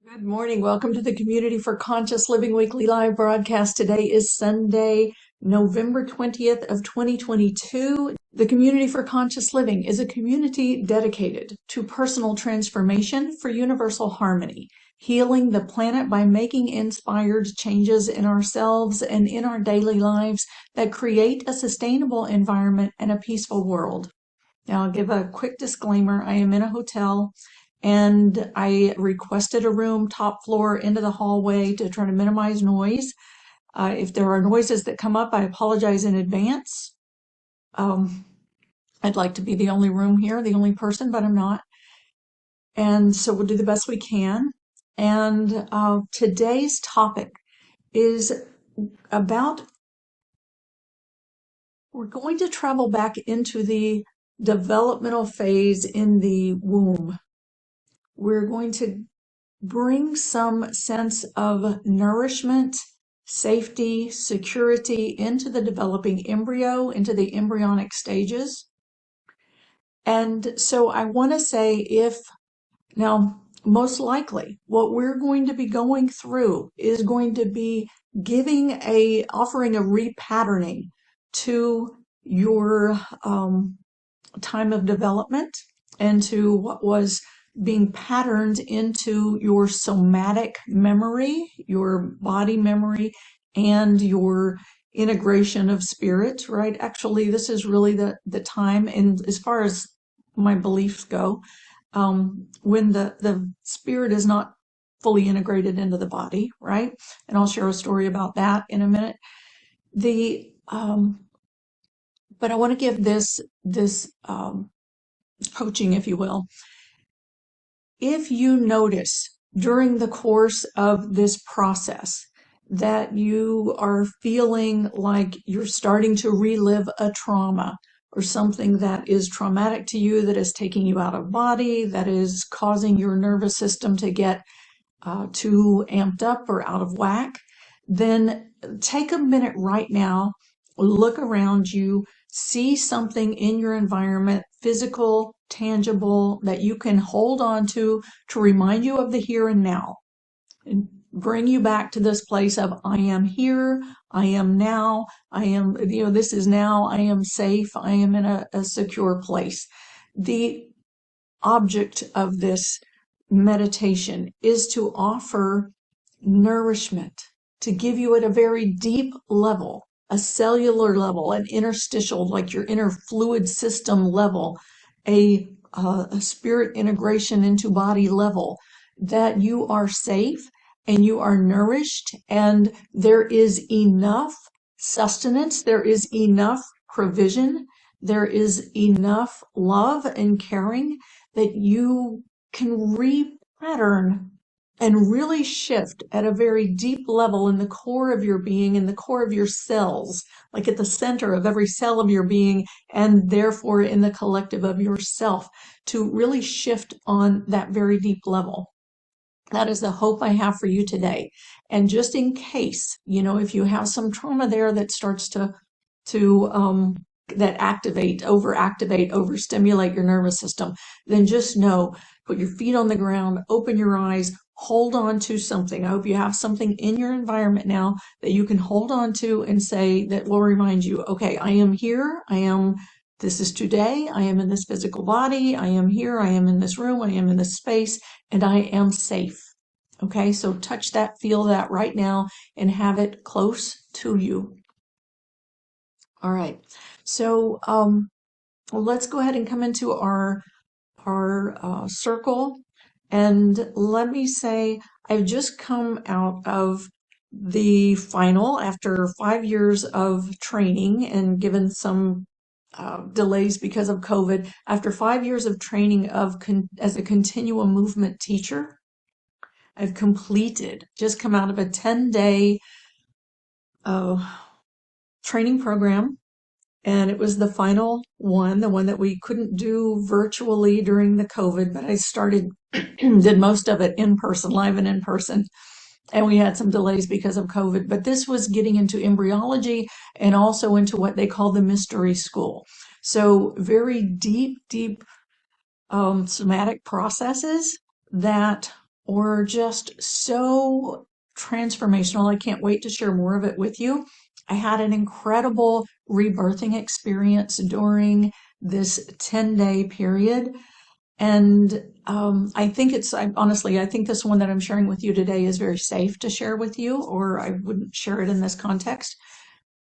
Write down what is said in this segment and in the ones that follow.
Good morning. Welcome to the Community for Conscious Living Weekly Live broadcast. Today is Sunday, November 20th of 2022. The Community for Conscious Living is a community dedicated to personal transformation for universal harmony, healing the planet by making inspired changes in ourselves and in our daily lives that create a sustainable environment and a peaceful world. Now, I'll give a quick disclaimer. I am in a hotel and I requested a room top floor into the hallway to try to minimize noise. If there are noises that come up, I apologize in advance. I'd like to be the only room here, the only person, but I'm not. And so we'll do the best we can. And today's topic is about, we're going to travel back into the developmental phase in the womb. We're going to bring some sense of nourishment, safety, security into the developing embryo, into the embryonic stages. And so I want to say now, most likely what we're going to be going through is going to be offering a repatterning to your time of development and to what was being patterned into your somatic memory, your body memory, and your integration of spirit, right? Actually, this is really the time, and as far as my beliefs go, when the spirit is not fully integrated into the body, right? And I'll share a story about that in a minute. But I want to give this coaching, if you will. If you notice during the course of this process that you are feeling like you're starting to relive a trauma or something that is traumatic to you, that is taking you out of body, that is causing your nervous system to get too amped up or out of whack, then take a minute right now, look around you, see something in your environment, physical, tangible, that you can hold on to remind you of the here and now and bring you back to this place of I am here, I am now, I am, this is now, I am safe, I am in a secure place. The object of this meditation is to offer nourishment, to give you at a very deep level, a cellular level, an interstitial, like your inner fluid system level, a spirit integration into body level, that you are safe and you are nourished and there is enough sustenance, there is enough provision, there is enough love and caring that you can repattern and really shift at a very deep level in the core of your being, in the core of your cells, like at the center of every cell of your being, and therefore in the collective of yourself, to really shift on that very deep level. That is the hope I have for you today. And just in case, if you have some trauma there that starts to that overactivate, overstimulate your nervous system, then just know, put your feet on the ground, open your eyes, hold on to something. I hope you have something in your environment now that you can hold on to and say that will remind you, okay, I am here, this is today, I am in this physical body, I am here, I am in this room, I am in this space, and I am safe. Okay, so touch that, feel that right now, and have it close to you. All right, so let's go ahead and come into our circle. And let me say, I've just come out of the final after 5 years of training and given some delays because of COVID. After 5 years of training as a continuum movement teacher, I've just come out of a 10-day training program. And it was the final one, the one that we couldn't do virtually during the COVID, but I did most of it in person, live and in person. And we had some delays because of COVID, but this was getting into embryology and also into what they call the mystery school. So very deep, somatic processes that or just so transformational. I can't wait to share more of it with you. I had an incredible rebirthing experience during this 10-day period. And I think honestly, I think this one that I'm sharing with you today is very safe to share with you, or I wouldn't share it in this context.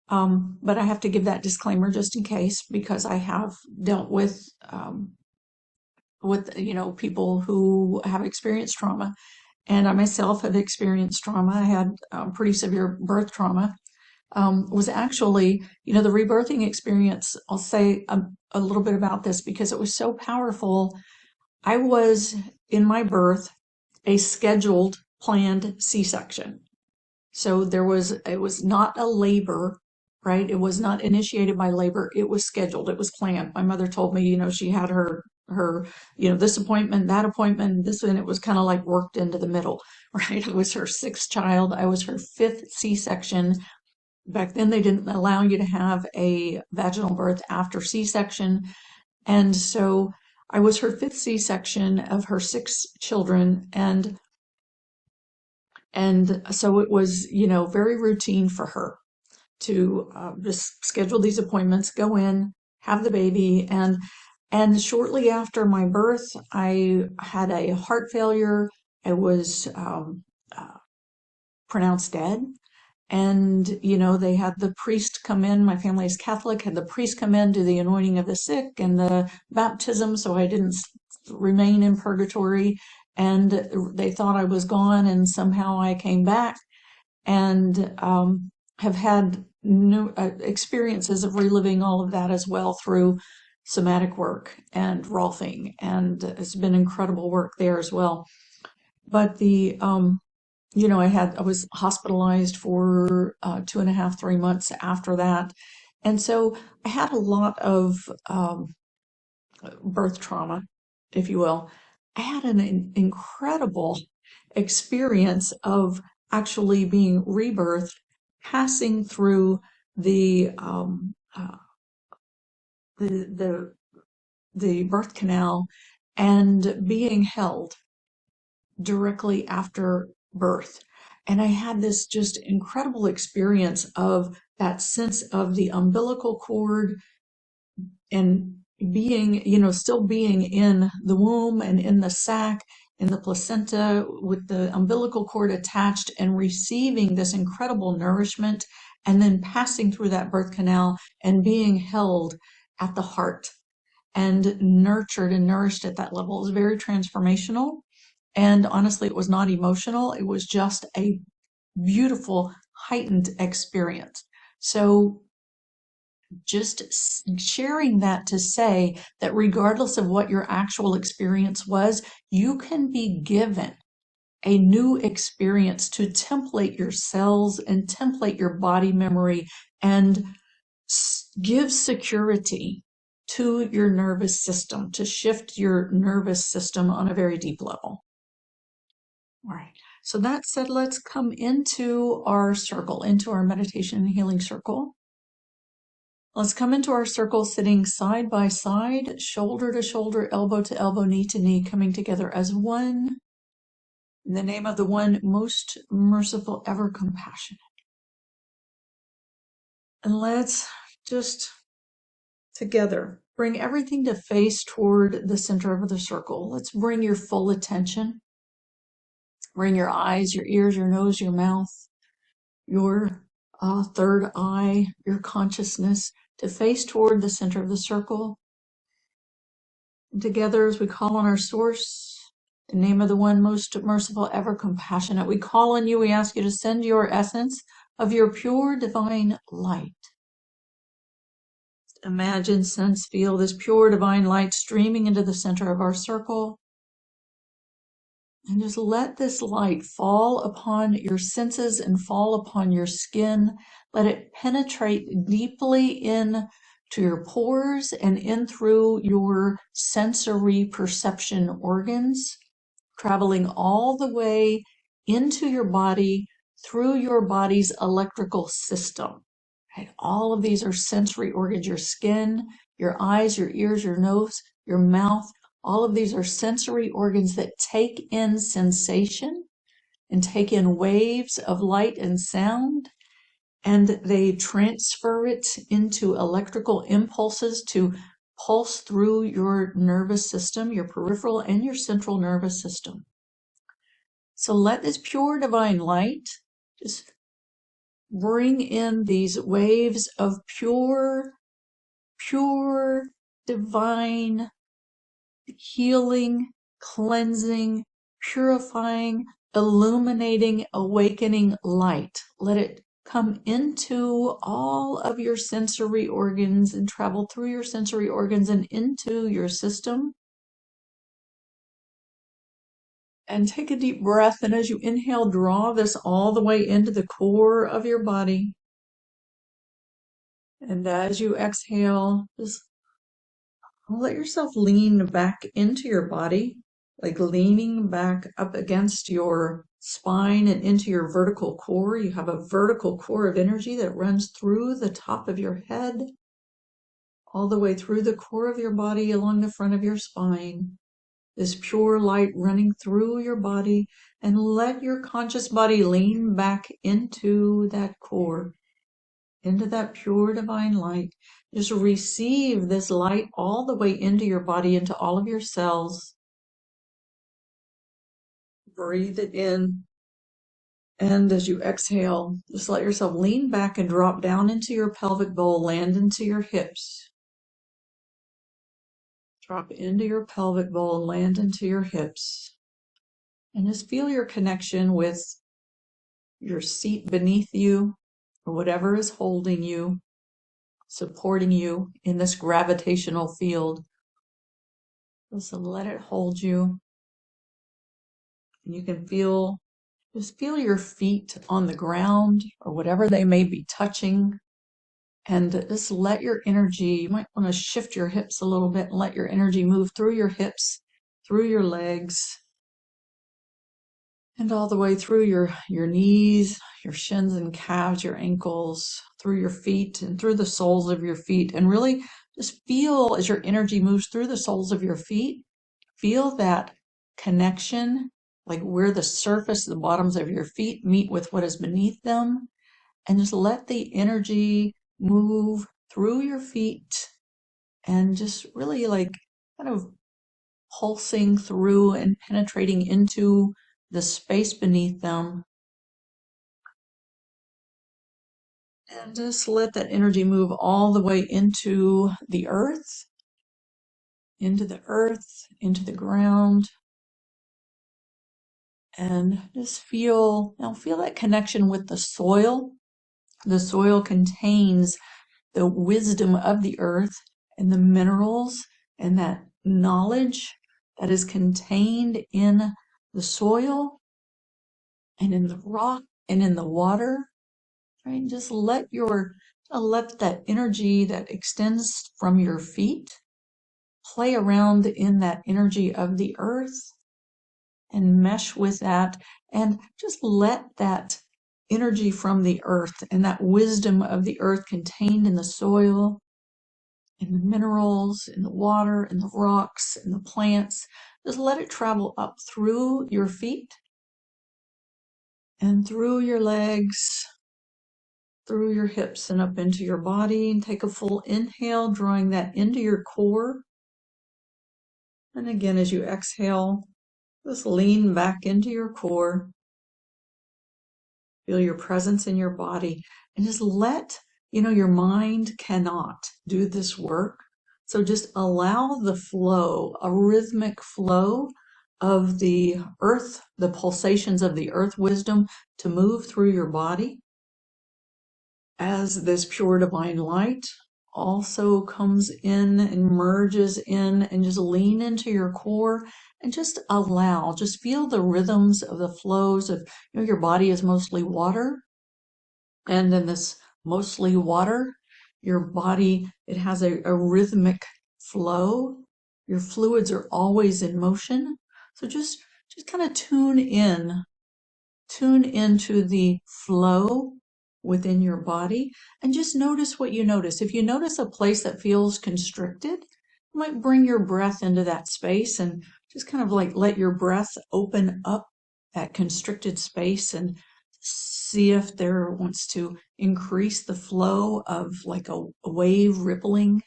But I have to give that disclaimer just in case, because I have dealt with people who have experienced trauma, and I myself have experienced trauma. I had pretty severe birth trauma. Was actually, the rebirthing experience. I'll say a little bit about this because it was so powerful. I was in my birth a scheduled, planned C-section. So it was not a labor, right? It was not initiated by labor. It was scheduled. It was planned. My mother told me, she had her, this appointment, that appointment, this, and it was kind of like worked into the middle, right? I was her sixth child. I was her fifth C-section. Back then, they didn't allow you to have a vaginal birth after C-section. And so I was her fifth C-section of her six children. And so it was, very routine for her to just schedule these appointments, go in, have the baby. And shortly after my birth, I had a heart failure. I was pronounced dead. And, they had the priest come in. My family is Catholic, had the priest come in, do the anointing of the sick and the baptism, so I didn't remain in purgatory. And they thought I was gone, and somehow I came back, and have had new experiences of reliving all of that as well through somatic work and Rolfing. And it's been incredible work there as well. But I was hospitalized for 2.5, 3 months after that. And so I had a lot of birth trauma, if you will. I had an incredible experience of actually being rebirthed, passing through the birth canal and being held directly after birth. And I had this just incredible experience of that sense of the umbilical cord and being, still being in the womb and in the sac, in the placenta with the umbilical cord attached and receiving this incredible nourishment, and then passing through that birth canal and being held at the heart and nurtured and nourished at that level. It was very transformational. And honestly, it was not emotional. It was just a beautiful, heightened experience. So just sharing that to say that regardless of what your actual experience was, you can be given a new experience to template your cells and template your body memory and give security to your nervous system, to shift your nervous system on a very deep level. All right. So that said, let's come into our circle, into our meditation and healing circle. Let's come into our circle sitting side by side, shoulder to shoulder, elbow to elbow, knee to knee, coming together as one. In the name of the one most merciful, ever compassionate. And let's just together bring everything to face toward the center of the circle. Let's bring your full attention. Bring your eyes, your ears, your nose, your mouth, your third eye, your consciousness to face toward the center of the circle. And together, as we call on our source, in the name of the one most merciful, ever compassionate, we call on you, we ask you to send your essence of your pure divine light. Imagine, sense, feel this pure divine light streaming into the center of our circle. And just let this light fall upon your senses and fall upon your skin. Let it penetrate deeply in to your pores and in through your sensory perception organs, traveling all the way into your body through your body's electrical system. Right? All of these are sensory organs, your skin, your eyes, your ears, your nose, your mouth. All of these are sensory organs that take in sensation and take in waves of light and sound, and they transfer it into electrical impulses to pulse through your nervous system, your peripheral and your central nervous system. So let this pure divine light just bring in these waves of pure divine healing, cleansing, purifying, illuminating, awakening light. Let it come into all of your sensory organs and travel through your sensory organs and into your system. And take a deep breath, and as you inhale, draw this all the way into the core of your body. And as you exhale, just let yourself lean back into your body, like leaning back up against your spine and into your vertical core. You have a vertical core of energy that runs through the top of your head, all the way through the core of your body, along the front of your spine. This pure light running through your body, and let your conscious body lean back into that core, into that pure divine light. Just receive this light all the way into your body, into all of your cells. Breathe it in. And as you exhale, just let yourself lean back and drop down into your pelvic bowl, land into your hips. Drop into your pelvic bowl, land into your hips. And just feel your connection with your seat beneath you, or whatever is holding you, supporting you in this gravitational field. Just let it hold you. And you can just feel your feet on the ground or whatever they may be touching. And just let your energy, you might want to shift your hips a little bit and let your energy move through your hips, through your legs, and all the way through your knees, your shins and calves, your ankles, through your feet and through the soles of your feet. And really just feel as your energy moves through the soles of your feet, feel that connection, like where the surface, the bottoms of your feet meet with what is beneath them. And just let the energy move through your feet and just really like kind of pulsing through and penetrating into the space beneath them. And just let that energy move all the way into the earth, into the ground. And just feel that connection with the soil. The soil contains the wisdom of the earth and the minerals and that knowledge that is contained in the soil and in the rock and in the water. Right? Just let that energy that extends from your feet play around in that energy of the earth and mesh with that, and just let that energy from the earth and that wisdom of the earth contained in the soil, in the minerals, in the water, in the rocks, in the plants, just let it travel up through your feet and through your legs, through your hips and up into your body. And take a full inhale, drawing that into your core. And again, as you exhale, just lean back into your core. Feel your presence in your body, and just let, your mind cannot do this work. So just allow the flow, a rhythmic flow of the earth, the pulsations of the earth wisdom to move through your body as this pure divine light also comes in and merges in, and just lean into your core and just feel the rhythms of the flows of, your body is mostly water. And in this mostly water, your body, it has a rhythmic flow. Your fluids are always in motion. So just kind of tune into the flow within your body, and just notice what you notice. If you notice a place that feels constricted, You might bring your breath into that space and just kind of like let your breath open up that constricted space and see if there wants to increase the flow of like a wave rippling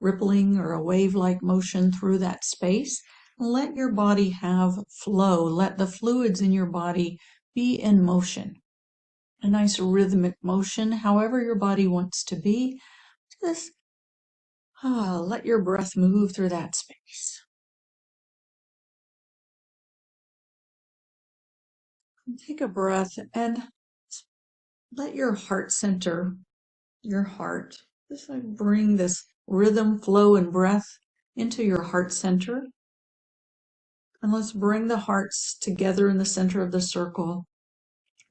or a wave-like motion through that space. Let your body have flow. Let the fluids in your body be in motion. A nice rhythmic motion, however your body wants to be. Just let your breath move through that space. Take a breath and let your heart center, your heart, just like bring this rhythm, flow, and breath into your heart center. And let's bring the hearts together in the center of the circle.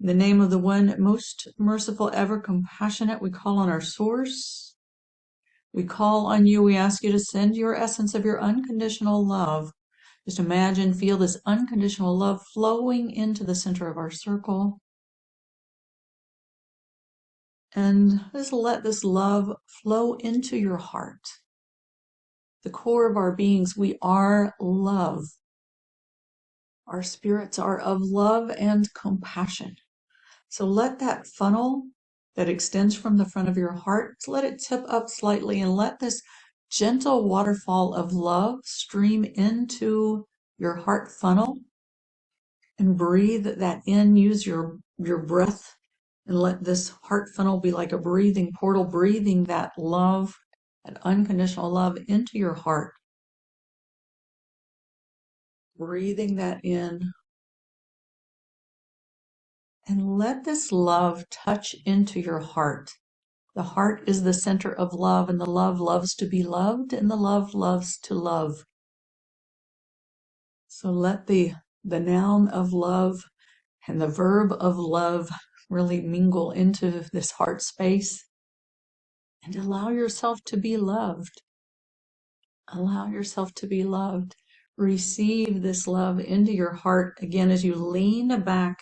In the name of the one most merciful, ever compassionate, we call on our source. We call on you. We ask you to send your essence of your unconditional love. Just imagine, feel this unconditional love flowing into the center of our circle. And just let this love flow into your heart. The core of our beings, we are love. Our spirits are of love and compassion. So let that funnel that extends from the front of your heart, let it tip up slightly and let this gentle waterfall of love stream into your heart funnel and breathe that in. Use your breath and let this heart funnel be like a breathing portal, breathing that love, that unconditional love into your heart. Breathing that in. And let this love touch into your heart. The heart is the center of love, and the love loves to be loved, and the love loves to love. So let the noun of love and the verb of love really mingle into this heart space. And allow yourself to be loved. Allow yourself to be loved. Receive this love into your heart again as you lean back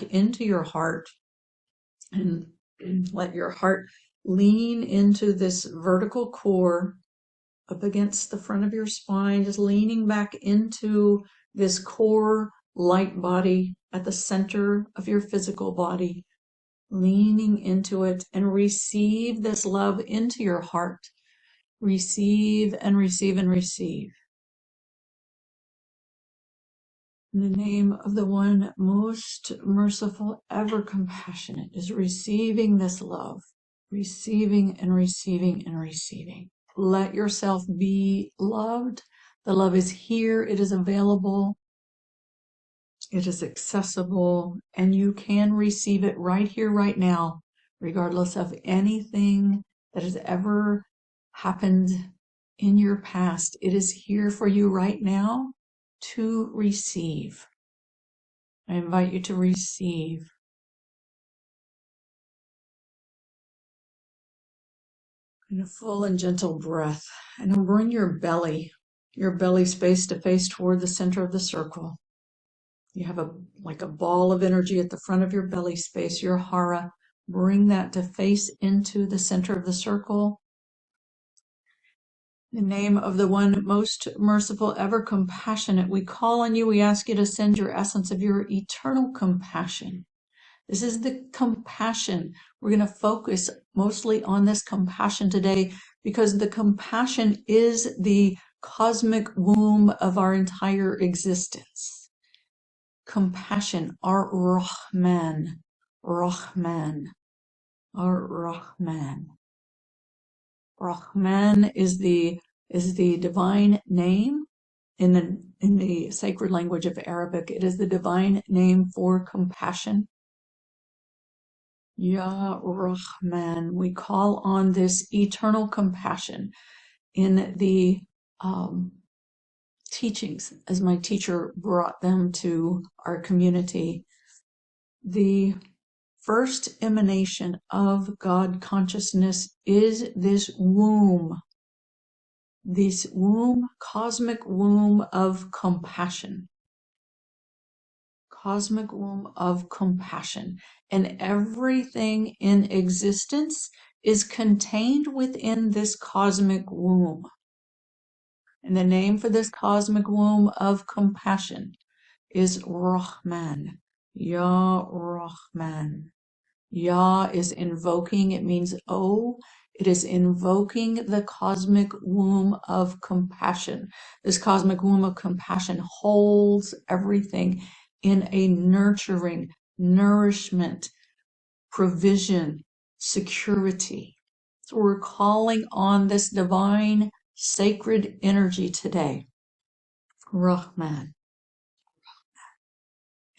into your heart and let your heart lean into this vertical core up against the front of your spine, just leaning back into this core light body at the center of your physical body, leaning into it and receive this love into your heart. Receive and receive and receive. In the name of the one most merciful, ever compassionate, is receiving this love, receiving and receiving and receiving. Let yourself be loved. The love is here. It is available. It is accessible, and you can receive it right here, right now, regardless of anything that has ever happened in your past. It is here for you right now to receive. I invite you to receive. In a full and gentle breath, and then bring your belly space to face toward the center of the circle. You have like a ball of energy at the front of your belly space, your hara. Bring that to face into the center of the circle. In the name of the one most merciful, ever compassionate, we call on you. We ask you to send your essence of your eternal compassion. This is the compassion. We're going to focus mostly on this compassion today because the compassion is the cosmic womb of our entire existence. Compassion, our Rahman, our Rahman. Rahman is the divine name in the sacred language of Arabic. It is the divine name for compassion. Ya Rahman, we call on this eternal compassion in the teachings as my teacher brought them to our community. The first emanation of God consciousness is this womb, cosmic womb of compassion. Cosmic womb of compassion, and everything in existence is contained within this cosmic womb. And the name for this cosmic womb of compassion is Rahman. Ya Rahman. Ya is invoking, it means oh, it is invoking the cosmic womb of compassion. This cosmic womb of compassion holds everything in a nurturing, nourishment, provision, security. So we're calling on this divine, sacred energy today, Rahman.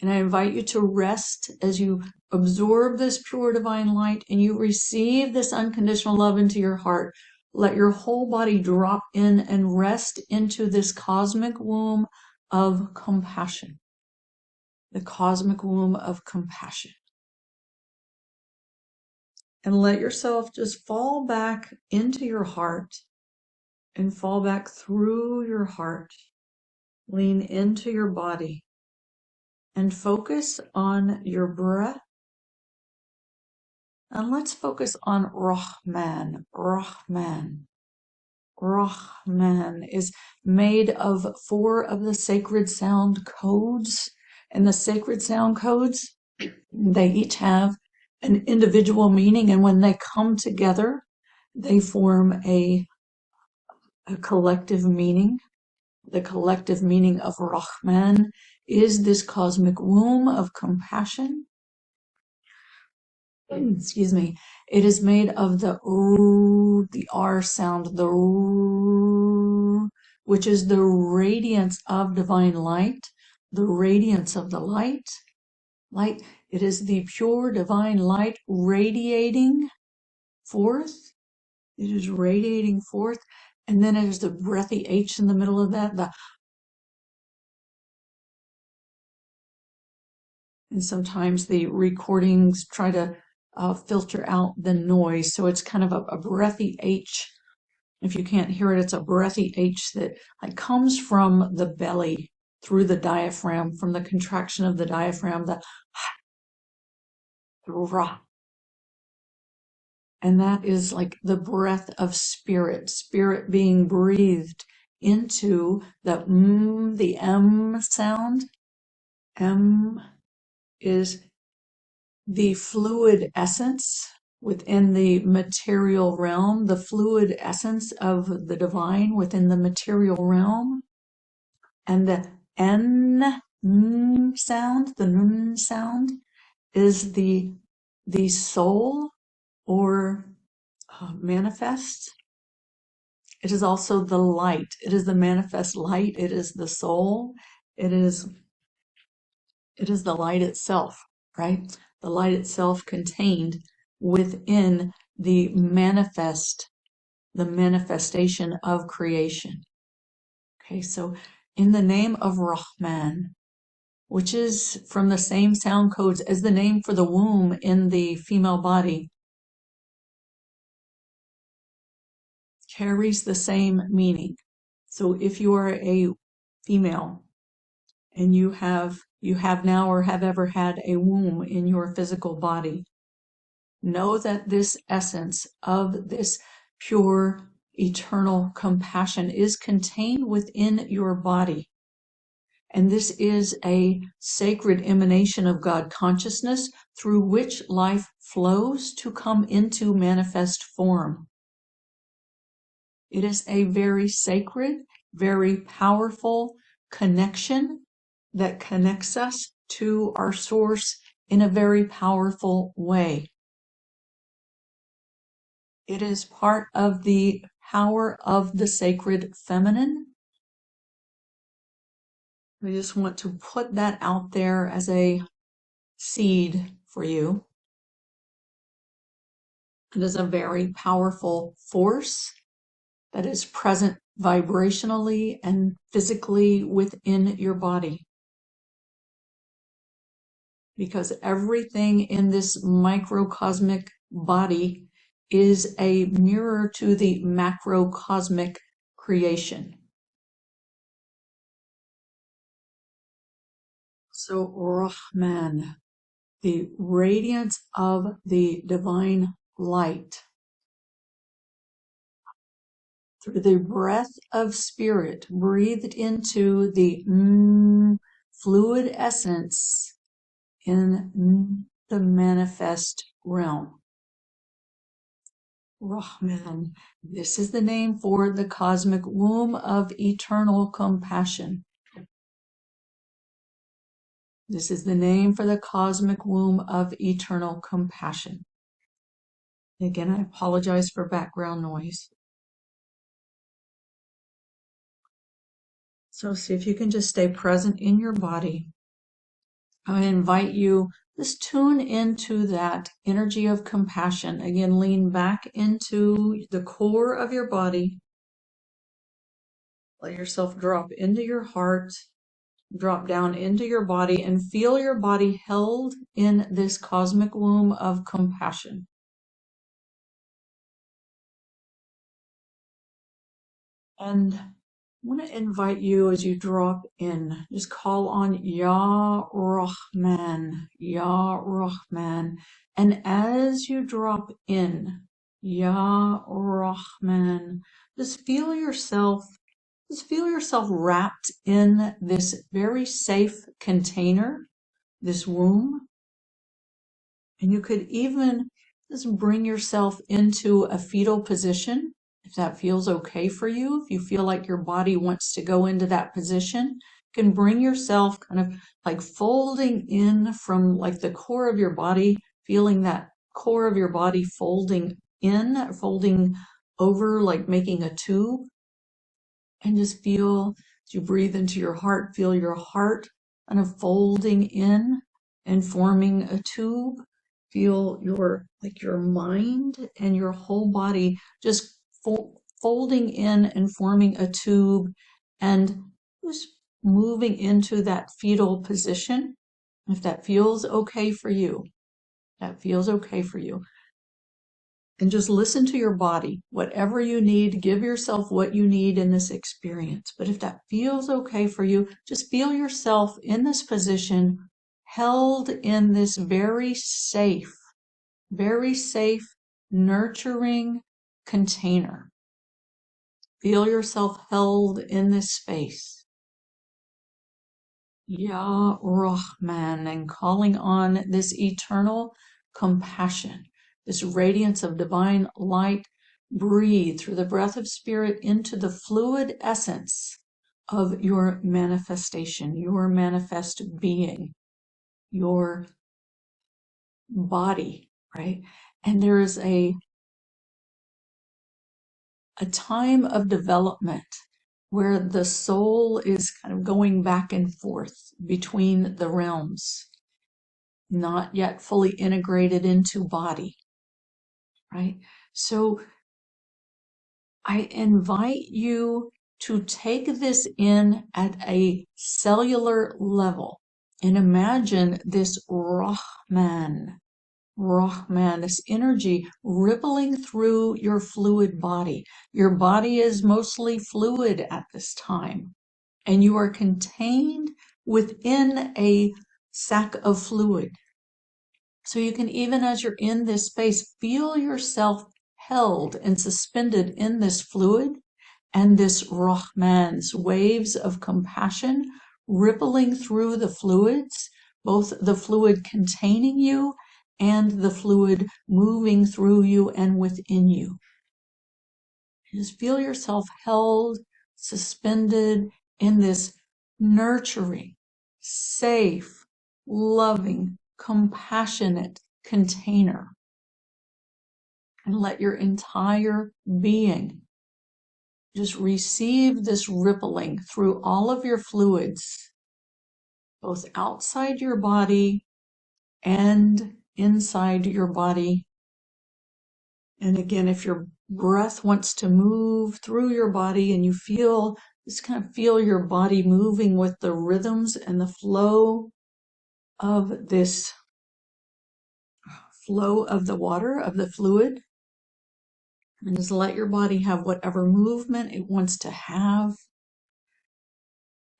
And I invite you to rest as you absorb this pure divine light and you receive this unconditional love into your heart. Let your whole body drop in and rest into this cosmic womb of compassion. The cosmic womb of compassion. And let yourself just fall back into your heart and fall back through your heart. Lean into your body and focus on your breath. And let's focus on Rahman. Rahman. Rahman is made of 4 of the sacred sound codes. And the sacred sound codes, they each have an individual meaning. And when they come together, they form a collective meaning. The collective meaning of Rahman is this cosmic womb of compassion. Excuse me. It is made of the R sound, the R, which is the radiance of divine light, the radiance of the light. Light, it is the pure divine light radiating forth. It is radiating forth. And then it is the breathy H in the middle of that, and sometimes the recordings try to filter out the noise. So it's kind of a breathy H. If you can't hear it, it's a breathy H that comes from the belly through the diaphragm, from the contraction of the diaphragm, the rah. And that is like the breath of spirit, spirit being breathed into the M sound. M is the fluid essence within the material realm, the fluid essence of the divine within the material realm. And the N sound, the N sound, is the soul or manifest. It is also the light. It is the manifest light. It is the soul. It is the light itself, right? The light itself contained within the manifestation of creation. Okay, so in the name of Rahman, which is from the same sound codes as the name for the womb in the female body, carries the same meaning. So if you are a female and you have now or have ever had a womb in your physical body, know that this essence of this pure, eternal compassion is contained within your body. And this is a sacred emanation of God consciousness through which life flows to come into manifest form. It is a very sacred, very powerful connection that connects us to our source in a very powerful way. It is part of the power of the sacred feminine. I just want to put that out there as a seed for you. It is a very powerful force that is present vibrationally and physically within your body. Because everything in this microcosmic body is a mirror to the macrocosmic creation. So Rahman, the radiance of the divine light, through the breath of spirit breathed into the fluid essence in the manifest realm. Rahman. This is the name for the cosmic womb of eternal compassion. This is the name for the cosmic womb of eternal compassion. Again, I apologize for background noise. So see if you can just stay present in your body. I invite you, just tune into that energy of compassion. Again, lean back into the core of your body. Let yourself drop into your heart, drop down into your body, and feel your body held in this cosmic womb of compassion. And I want to invite you as you drop in, just call on Ya Rahman, Ya Rahman. And as you drop in, Ya Rahman, just feel yourself wrapped in this very safe container, this womb. And you could even just bring yourself into a fetal position, if that feels okay for you. If you feel like your body wants to go into that position, you can bring yourself kind of like folding in from like the core of your body, feeling that core of your body folding in, folding over, like making a tube. And just feel, as you breathe into your heart, feel your heart kind of folding in and forming a tube. Feel your mind and your whole body just folding in and forming a tube, and just moving into that fetal position. If that feels okay for you, that feels okay for you. And just listen to your body. Whatever you need, give yourself what you need in this experience. But if that feels okay for you, just feel yourself in this position, held in this very safe, nurturing container. Feel yourself held in this space. Ya Rahman, and calling on this eternal compassion, this radiance of divine light. Breathe through the breath of spirit into the fluid essence of your manifestation, your manifest being, your body, right? And there is a time of development where the soul is kind of going back and forth between the realms, not yet fully integrated into body, right? So I invite you to take this in at a cellular level and imagine this Rahman, this energy rippling through your fluid body. Your body is mostly fluid at this time, and you are contained within a sac of fluid. So you can, even as you're in this space, feel yourself held and suspended in this fluid, and this Rahman's waves of compassion rippling through the fluids, both the fluid containing you and the fluid moving through you and within you. Just feel yourself held, suspended in this nurturing, safe, loving, compassionate container. And let your entire being just receive this rippling through all of your fluids, both outside your body and inside your body. And again, if your breath wants to move through your body and you just kind of feel your body moving with the rhythms and the flow of the water, of the fluid, and just let your body have whatever movement it wants to have.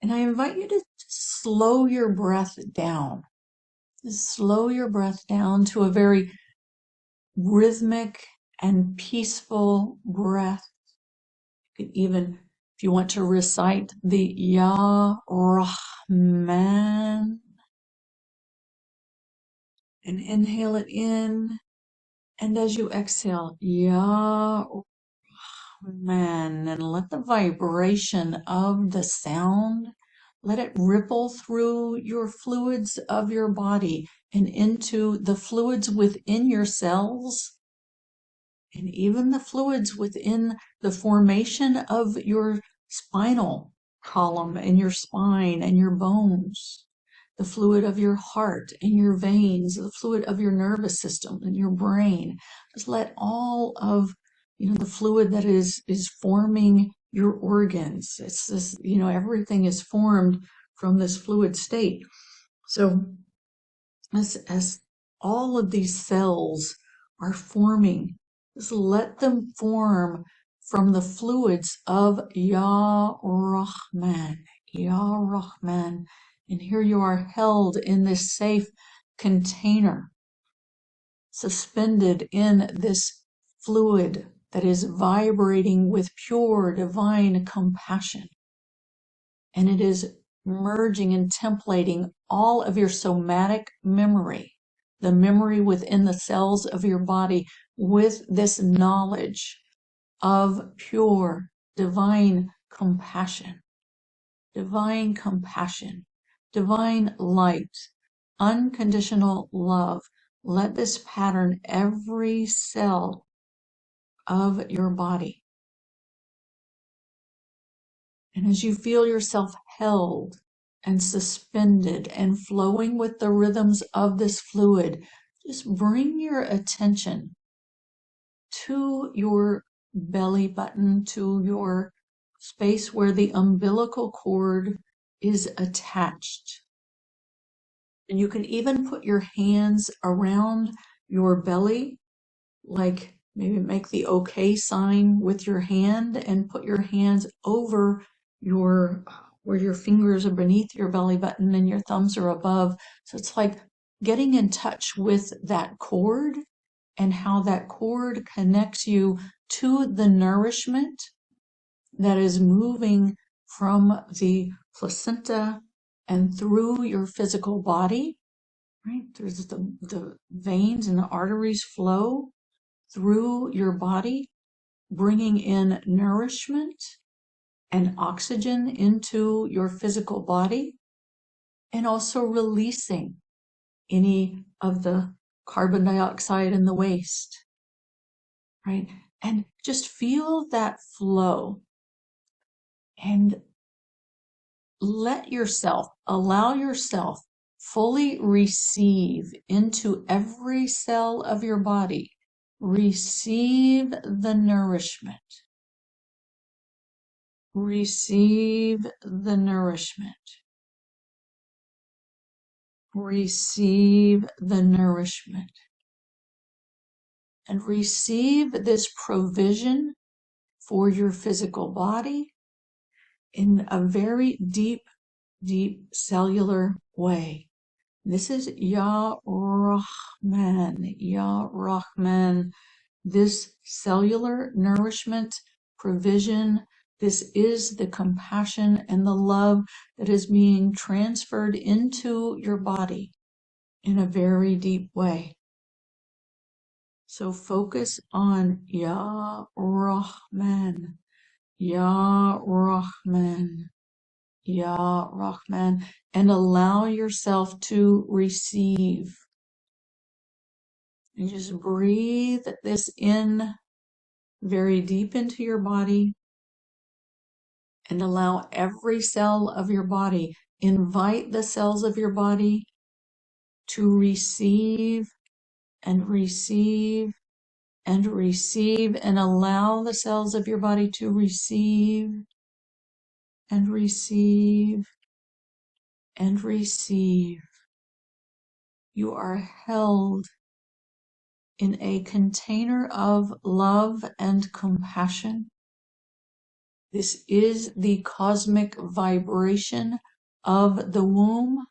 And I invite you to slow your breath down. Just slow your breath down to a very rhythmic and peaceful breath. You could even, if you want to recite the Ya Rahman, and inhale it in, and as you exhale, Ya Rahman, and let the vibration of the sound, let it ripple through your fluids of your body and into the fluids within your cells, and even the fluids within the formation of your spinal column and your spine and your bones, the fluid of your heart and your veins, the fluid of your nervous system and your brain. Just let all of the fluid that is forming your organs. It's this, everything is formed from this fluid state. So as all of these cells are forming, just let them form from the fluids of Ya Rahman, Ya Rahman. And here you are held in this safe container, suspended in this fluid that is vibrating with pure divine compassion. And it is merging and templating all of your somatic memory, the memory within the cells of your body, with this knowledge of pure divine compassion, divine compassion, divine light, unconditional love. Let this pattern every cell of your body. And as you feel yourself held and suspended and flowing with the rhythms of this fluid, just bring your attention to your belly button, to your space where the umbilical cord is attached. And you can even put your hands around your belly, like maybe make the OK sign with your hand and put your hands over where your fingers are beneath your belly button and your thumbs are above. So it's like getting in touch with that cord and how that cord connects you to the nourishment that is moving from the placenta and through your physical body, right? There's the veins and the arteries flow through your body, bringing in nourishment and oxygen into your physical body, and also releasing any of the carbon dioxide and the waste, right? And just feel that flow and allow yourself fully receive into every cell of your body. Receive the nourishment. Receive the nourishment. Receive the nourishment. And receive this provision for your physical body in a very deep, deep cellular way. This is Ya Rahman, Ya Rahman. This cellular nourishment provision, this is the compassion and the love that is being transferred into your body in a very deep way. So focus on Ya Rahman, Ya Rahman, Ya Rahman, and allow yourself to receive. And just breathe this in very deep into your body and allow every cell of your body, invite the cells of your body to receive and receive and receive, and allow the cells of your body to receive and receive and receive. You are held in a container of love and compassion. This is the cosmic vibration of the womb.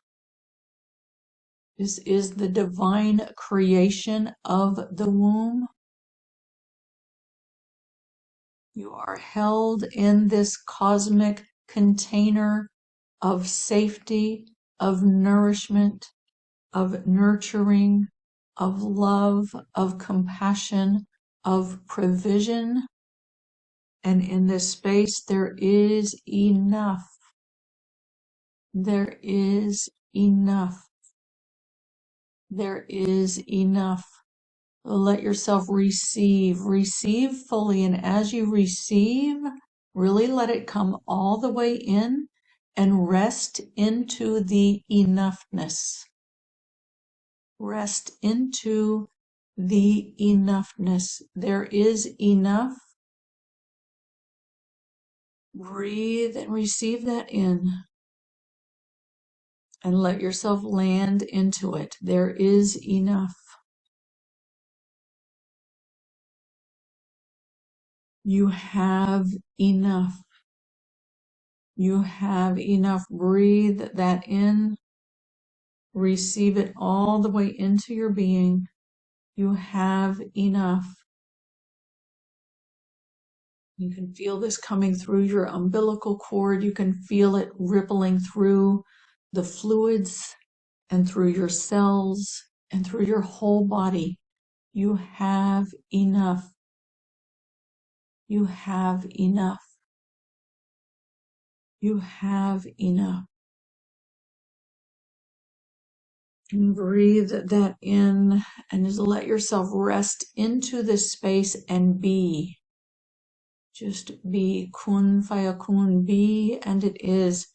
This is the divine creation of the womb. You are held in this cosmic container of safety, of nourishment, of nurturing, of love, of compassion, of provision. And in this space, there is enough. There is enough. There is enough. Let yourself receive fully. And as you receive, really let it come all the way in and rest into the enoughness. Rest into the enoughness. There is enough. Breathe and receive that in. And let yourself land into it. There is enough. You have enough. You have enough. Breathe that in. Receive it all the way into your being. You have enough. You can feel this coming through your umbilical cord. You can feel it rippling through the fluids and through your cells and through your whole body. You have enough. You have enough. You have enough. And breathe that in and just let yourself rest into this space and be. Just be. Kun fayakun, be, and it is.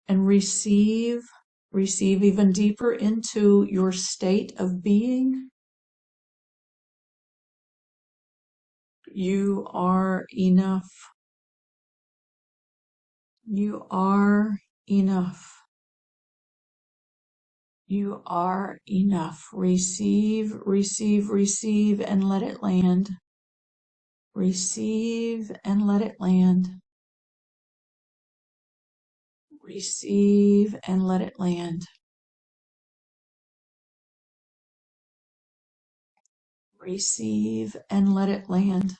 And receive even deeper into your state of being. You are enough. You are enough. You are enough. Receive, and let it land. Receive and let it land. Receive and let it land. Receive and let it land.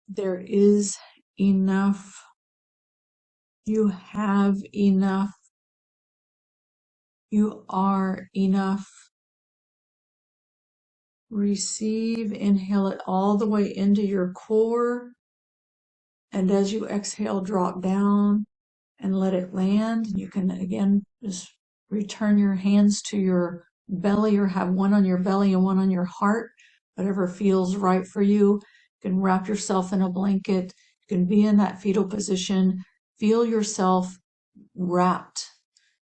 There is enough. You have enough. You are enough. Receive, inhale it all the way into your core. And as you exhale, drop down and let it land. You can again just return your hands to your belly or have one on your belly and one on your heart, whatever feels right for you. You can wrap yourself in a blanket. You can be in that fetal position. Feel yourself wrapped,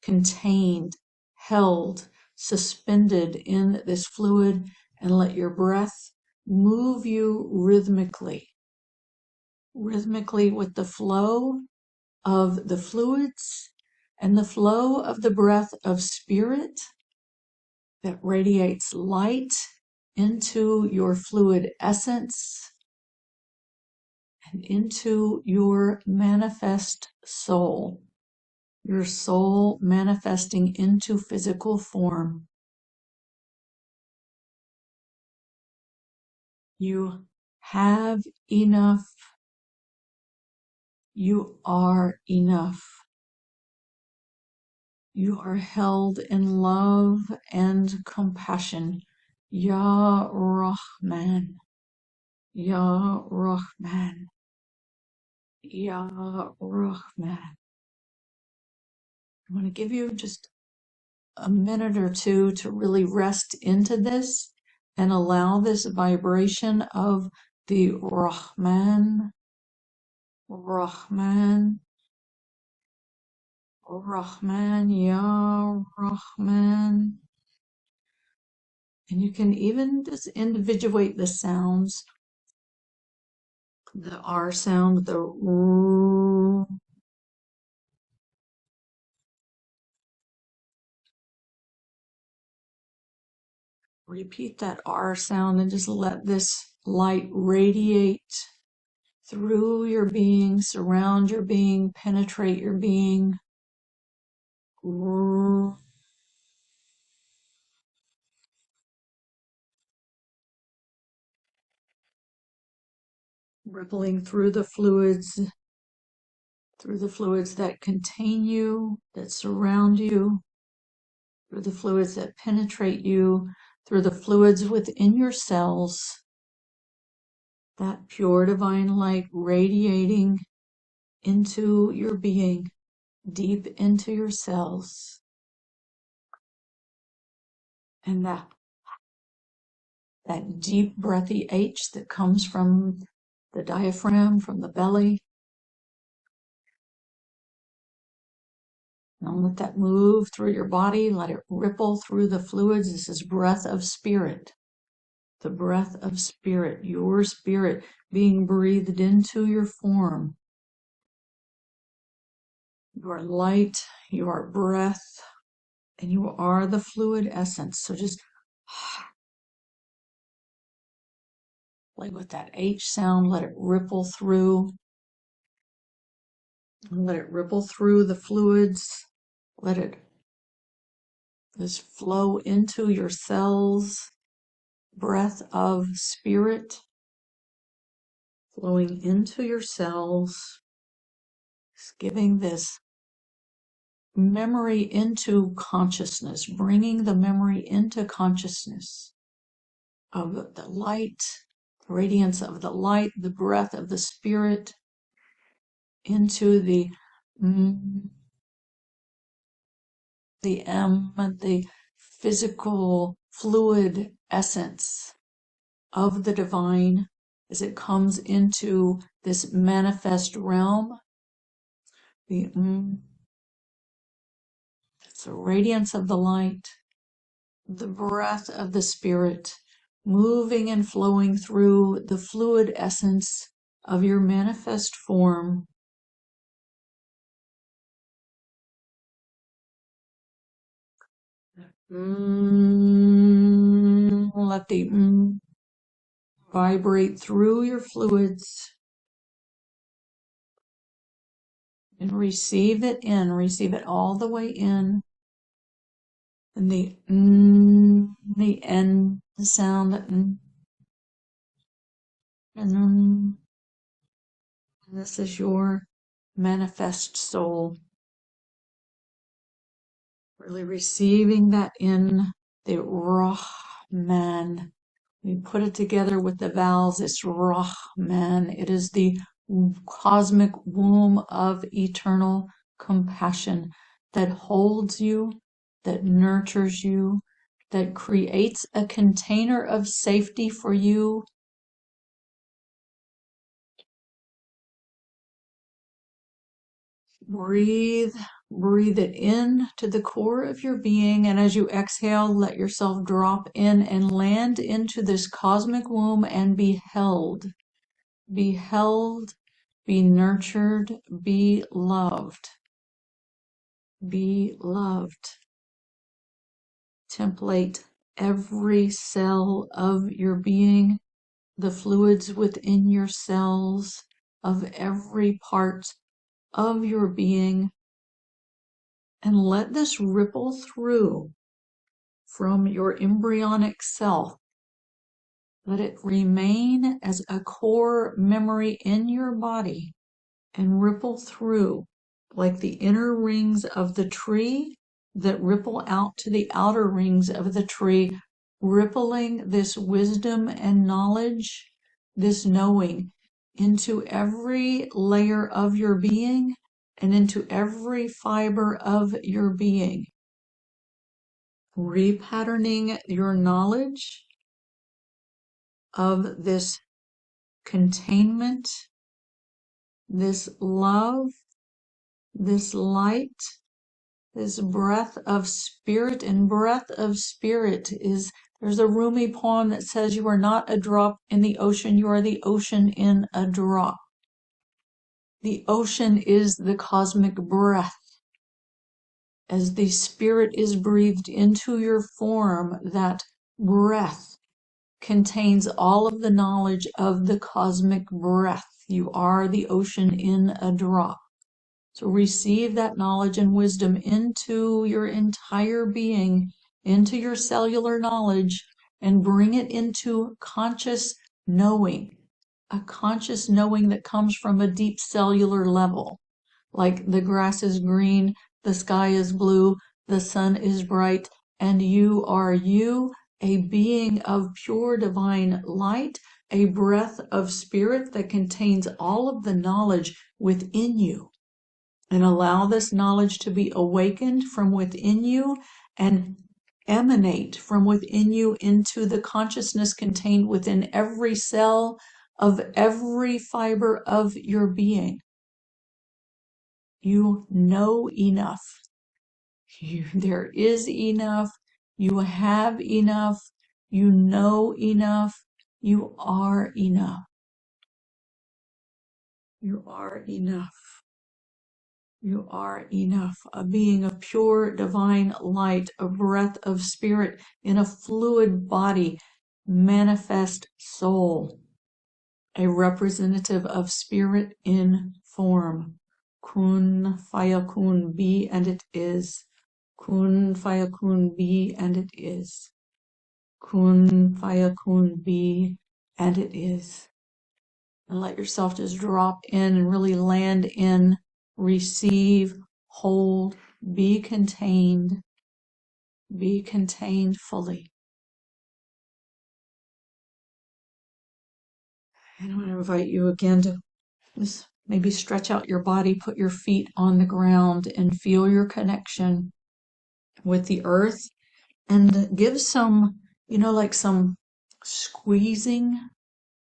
contained, held, suspended in this fluid, and let your breath move you rhythmically with the flow of the fluids and the flow of the breath of spirit that radiates light into your fluid essence and into your manifest soul, your soul manifesting into physical form. You have enough. You are enough. You are held in love and compassion. Ya Rahman. Ya Rahman. Ya Rahman. I want to give you just a minute or two to really rest into this and allow this vibration of the Rahman, Rahman, Rahman, Ya Rahman. And you can even just individuate the sounds, the R sound, the R. Repeat that R sound and just let this light radiate through your being, surround your being, penetrate your being. R. rippling through the fluids that contain you, that surround you, through the fluids that penetrate you, through the fluids within your cells, that pure divine light radiating into your being, deep into your cells. And that deep breathy H that comes from the diaphragm, from the belly. Now let that move through your body. Let it ripple through the fluids. This is breath of spirit. The breath of spirit, your spirit being breathed into your form. You are light, you are breath, and you are the fluid essence. So just play with that H sound. Let it ripple through. Let it ripple through the fluids. Let it just flow into your cells. Breath of spirit flowing into your cells. Just giving this memory into consciousness, bringing the memory into consciousness of the light, the radiance of the light, the breath of the spirit into the physical fluid essence of the divine as it comes into this manifest realm. It's the radiance of the light, the breath of the spirit, moving and flowing through the fluid essence of your manifest form. Let the vibrate through your fluids and receive it in, receive it all the way in. And the N sound, and this is your manifest soul. Really receiving that in, the Rahman. We put it together with the vowels. It's Rahman. It is the cosmic womb of eternal compassion that holds you, that nurtures you, that creates a container of safety for you. Breathe it in to the core of your being, and as you exhale, let yourself drop in and land into this cosmic womb and be held. Be held, be nurtured, be loved. Be loved. Template every cell of your being, the fluids within your cells, of every part of your being, and let this ripple through from your embryonic self. Let it remain as a core memory in your body and ripple through like the inner rings of the tree that ripple out to the outer rings of the tree, rippling this wisdom and knowledge, this knowing into every layer of your being and into every fiber of your being. Repatterning your knowledge of this containment, this love, this light, this breath of spirit. And breath of spirit is, there's a Rumi poem that says, you are not a drop in the ocean, you are the ocean in a drop. The ocean is the cosmic breath. As the spirit is breathed into your form, that breath contains all of the knowledge of the cosmic breath. You are the ocean in a drop. So receive that knowledge and wisdom into your entire being, into your cellular knowledge, and bring it into conscious knowing a conscious knowing that comes from a deep cellular level, like the grass is green, the sky is blue, the sun is bright, and you are you, a being of pure divine light, a breath of spirit that contains all of the knowledge within you. And allow this knowledge to be awakened from within you and emanate from within you into the consciousness contained within every cell of every fiber of your being. You know enough. There is enough. You have enough. You know enough. You are enough. You are enough. You are enough, a being of pure divine light, a breath of spirit in a fluid body, manifest soul, a representative of spirit in form. Kun fayakun, be and it is. Kun fayakun, be and it is. Kun fayakun, be and it is. And let yourself just drop in and really land in, receive, hold, be contained fully. And I want to invite you again to just maybe stretch out your body, put your feet on the ground and feel your connection with the earth, and give some, like some squeezing,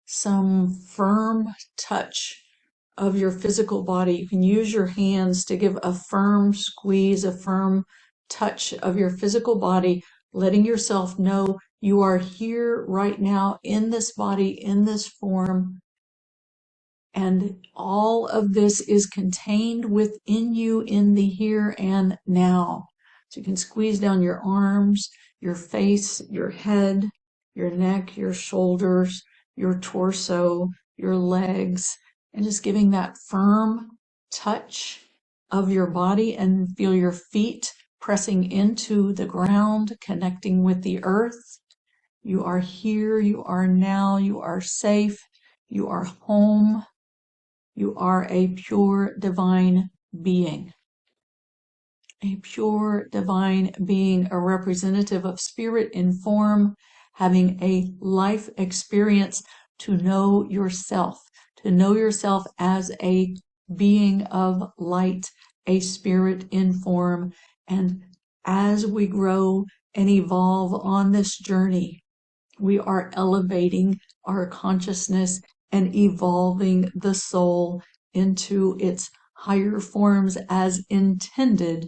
some firm touch of your physical body. You can use your hands to give a firm squeeze, a firm touch of your physical body, letting yourself know you are here right now in this body, in this form, and all of this is contained within you in the here and now. So you can squeeze down your arms, your face, your head, your neck, your shoulders, your torso, your legs, and just giving that firm touch of your body, and feel your feet pressing into the ground, connecting with the earth. You are here, you are now, you are safe, you are home. You are a pure divine being. A pure divine being, a representative of spirit in form, having a life experience to know yourself as a being of light, a spirit in form. And as we grow and evolve on this journey, we are elevating our consciousness and evolving the soul into its higher forms as intended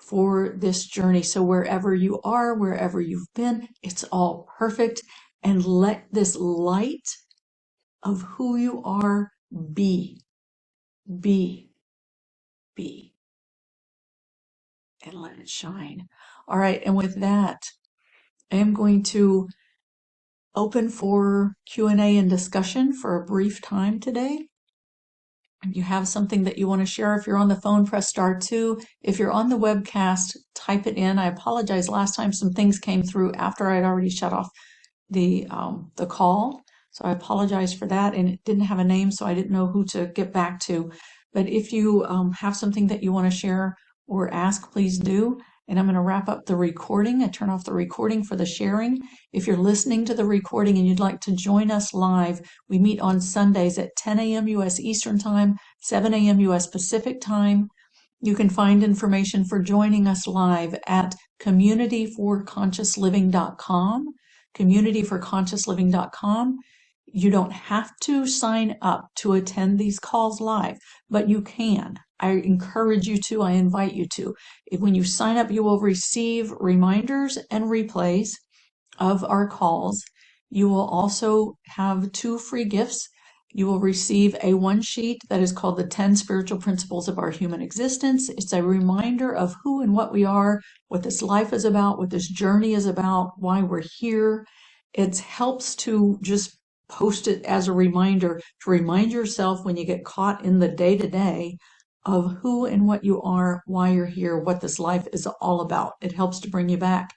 for this journey. So wherever you are, wherever you've been, it's all perfect. And let this light of who you are be, and let it shine. All right, and with that, I am going to open for Q&A and discussion for a brief time today. If you have something that you want to share, if you're on the phone, press *2. If you're on the webcast, type it in. I apologize. Last time some things came through after I'd already shut off the call. So I apologize for that. And it didn't have a name, so I didn't know who to get back to. But if you have something that you want to share or ask, please do. And I'm going to wrap up the recording. I turn off the recording for the sharing. If you're listening to the recording and you'd like to join us live, we meet on Sundays at 10 a.m. U.S. Eastern Time, 7 a.m. U.S. Pacific Time. You can find information for joining us live at communityforconsciousliving.com, communityforconsciousliving.com. You don't have to sign up to attend these calls live, but you can. I encourage you to, I invite you to. When you sign up, you will receive reminders and replays of our calls. You will also have 2 free gifts. You will receive a one sheet that is called the 10 Spiritual Principles of Our Human Existence. It's a reminder of who and what we are, what this life is about, what this journey is about, why we're here. It helps to just post it as a reminder to remind yourself when you get caught in the day-to-day of who and what you are, why you're here, what this life is all about. It helps to bring you back.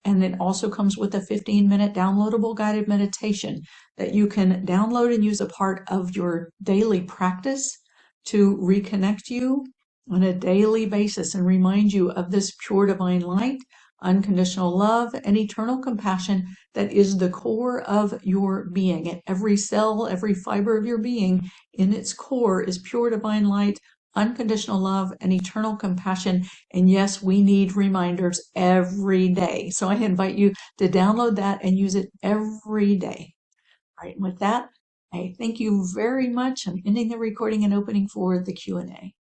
And it also comes with a 15-minute downloadable guided meditation that you can download and use a part of your daily practice to reconnect you on a daily basis and remind you of this pure divine light, unconditional love, and eternal compassion that is the core of your being. And every cell, every fiber of your being in its core is pure divine light, unconditional love, and eternal compassion. And yes, we need reminders every day. So I invite you to download that and use it every day. All right, and with that, I thank you very much. I'm ending the recording and opening for the Q&A.